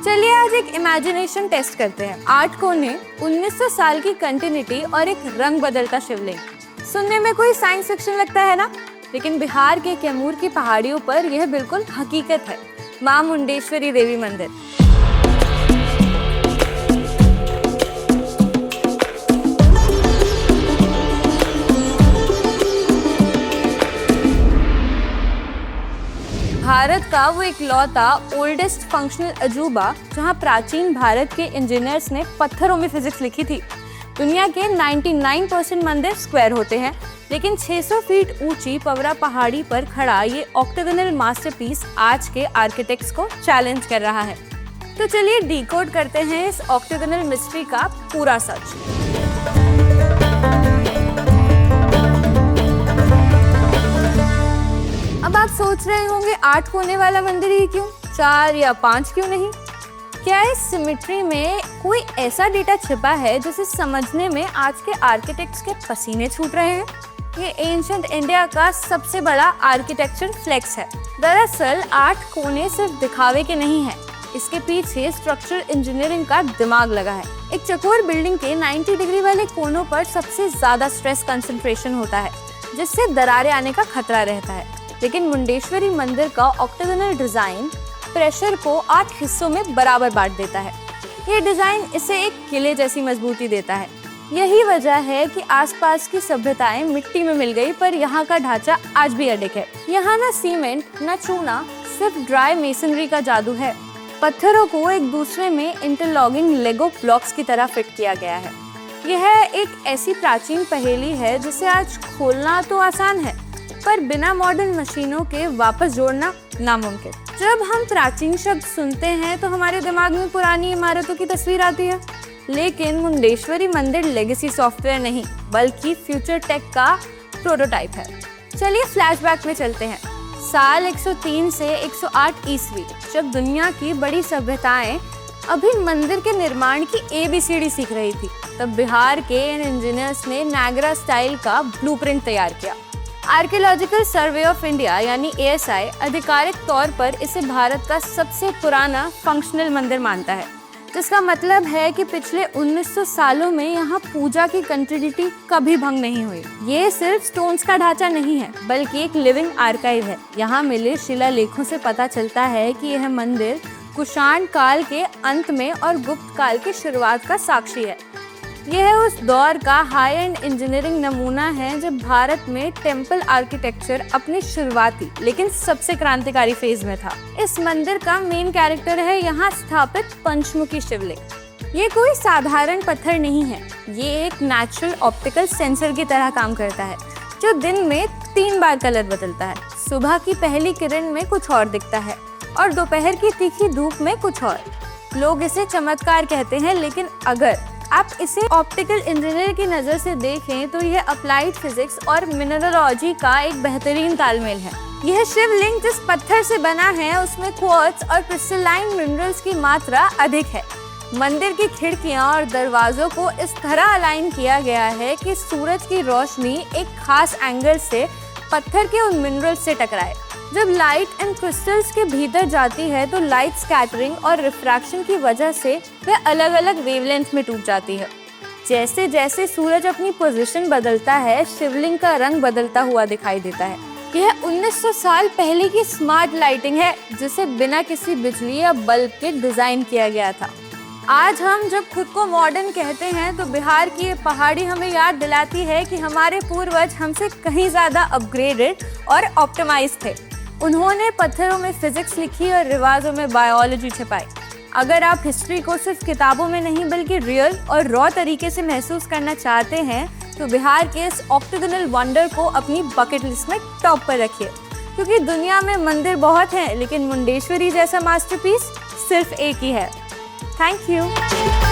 चलिए आज एक इमेजिनेशन टेस्ट करते हैं। 8 कोने, 1900 साल की कंटिन्यूटी और एक रंग बदलता शिवलिंग। सुनने में कोई साइंस फिक्शन लगता है ना, लेकिन बिहार के कैमूर की पहाड़ियों पर यह बिल्कुल हकीकत है। मां मुंडेश्वरी देवी मंदिर। भारत का वो इकलौता ओल्डेस्ट फंक्शनल अजूबा जहां प्राचीन भारत के इंजीनियर्स ने पत्थरों में फिजिक्स लिखी थी। दुनिया के 99% मंदिर स्क्वायर होते हैं, लेकिन 600 फीट ऊंची पवरा पहाड़ी पर खड़ा ये ऑक्टागोनल मास्टरपीस आज के आर्किटेक्ट्स को चैलेंज कर रहा है। तो चलिए डिकोड करते हैं इस ऑक्टागोनल मिस्ट्री का पूरा सच। अब आप सोच रहे होंगे 8 कोने वाला मंदिर ही क्यों, 4 या 5 क्यों नहीं? क्या इस सिमेट्री में कोई ऐसा डेटा छिपा है जिसे समझने में आज के आर्किटेक्ट्स के पसीने छूट रहे हैं? ये एंशिएंट इंडिया का सबसे बड़ा आर्किटेक्चर फ्लेक्स है। दरअसल 8 कोने सिर्फ दिखावे के नहीं है, इसके पीछे स्ट्रक्चरल इंजीनियरिंग का दिमाग लगा है। एक चकोर बिल्डिंग के 90 डिग्री वाले कोनों पर सबसे ज्यादा स्ट्रेस कंसंट्रेशन होता है, जिससे दरारें आने का खतरा रहता है। लेकिन मुंडेश्वरी मंदिर का ऑक्टागोनल डिजाइन प्रेशर को 8 हिस्सों में बराबर बांट देता है। ये डिजाइन इसे एक किले जैसी मजबूती देता है। यही वजह है कि आसपास की सभ्यताएं मिट्टी में मिल गई, पर यहाँ का ढांचा आज भी अडिग है। यहाँ ना सीमेंट न चूना, सिर्फ ड्राई मेसनरी का जादू है। पत्थरों को एक दूसरे में इंटरलॉकिंग लेगो ब्लॉक्स की तरह फिट किया गया है। यह एक ऐसी प्राचीन पहेली है जिसे आज खोलना तो आसान है, पर बिना मॉडर्न मशीनों के वापस जोड़ना नामुमकिन। जब हम प्राचीन शब्द सुनते हैं तो हमारे दिमाग में पुरानी इमारतों की तस्वीर आती है, लेकिन मुंडेश्वरी मंदिर लेगेसी सॉफ्टवेयर नहीं, बल्कि फ्यूचर टेक का प्रोटोटाइप है। चलिए फ्लैशबैक में चलते हैं। साल 103 से 108 ईस्वी, जब दुनिया की बड़ी सभ्यताएं अभी मंदिर के निर्माण की ABCD सीख रही थी, तब बिहार के इन इंजीनियर्स ने नागरा स्टाइल का ब्लूप्रिंट तैयार किया। आर्कियोलॉजिकल सर्वे ऑफ इंडिया यानी ASI आधिकारिक तौर पर इसे भारत का सबसे पुराना फंक्शनल मंदिर मानता है, जिसका मतलब है कि पिछले 1900 सालों में यहाँ पूजा की कंटिन्यूटी कभी भंग नहीं हुई। ये सिर्फ स्टोन्स का ढांचा नहीं है, बल्कि एक लिविंग आर्काइव है। यहाँ मिले शिलालेखों से पता चलता है कि यह मंदिर कुषाण काल के अंत में और गुप्त काल की शुरुआत का साक्षी है। यह उस दौर का हाई एंड इंजीनियरिंग नमूना है जब भारत में टेम्पल आर्किटेक्चर अपनी शुरुआती लेकिन सबसे क्रांतिकारी फेज में था। इस मंदिर का मेन कैरेक्टर है यहाँ स्थापित पंचमुखी शिवलिंग। ये कोई साधारण पत्थर नहीं है, ये एक नेचुरल ऑप्टिकल सेंसर की तरह काम करता है, जो दिन में 3 बार कलर बदलता है। सुबह की पहली किरण में कुछ और दिखता है और दोपहर की तीखी धूप में कुछ और। लोग इसे चमत्कार कहते हैं, लेकिन अगर आप इसे ऑप्टिकल इंजीनियर की नज़र से देखें तो यह अप्लाइड फिजिक्स और मिनरलॉजी का एक बेहतरीन तालमेल है। यह शिवलिंग जिस पत्थर से बना है उसमें क्वार्ट्ज और क्रिस्टलाइन मिनरल्स की मात्रा अधिक है। मंदिर की खिड़कियां और दरवाजों को इस तरह अलाइन किया गया है कि सूरज की रोशनी एक खास एंगल से पत्थर के उन मिनरल्स से टकराए। जब लाइट इन क्रिस्टल्स के भीतर जाती है तो लाइट स्कैटरिंग और रिफ्रैक्शन की वजह से वह अलग अलग वेवलेंथ में टूट जाती है। जैसे जैसे सूरज अपनी पोजीशन बदलता है, शिवलिंग का रंग बदलता हुआ दिखाई देता है। यह 1900 साल पहले की स्मार्ट लाइटिंग है, जिसे बिना किसी बिजली या बल्ब के डिजाइन किया गया था। आज हम जब खुद को मॉडर्न कहते हैं तो बिहार की ये पहाड़ी हमें याद दिलाती है कि हमारे पूर्वज हमसे कहीं ज्यादा अपग्रेडेड और ऑप्टिमाइज थे। उन्होंने पत्थरों में फिजिक्स लिखी और रिवाजों में बायोलॉजी छिपाई। अगर आप हिस्ट्री को सिर्फ किताबों में नहीं बल्कि रियल और रॉ तरीके से महसूस करना चाहते हैं तो बिहार के इस ऑक्टागोनल वंडर को अपनी बकेट लिस्ट में टॉप पर रखिए, क्योंकि दुनिया में मंदिर बहुत हैं, लेकिन मुंडेश्वरी जैसा मास्टरपीस सिर्फ एक ही है। Thank you.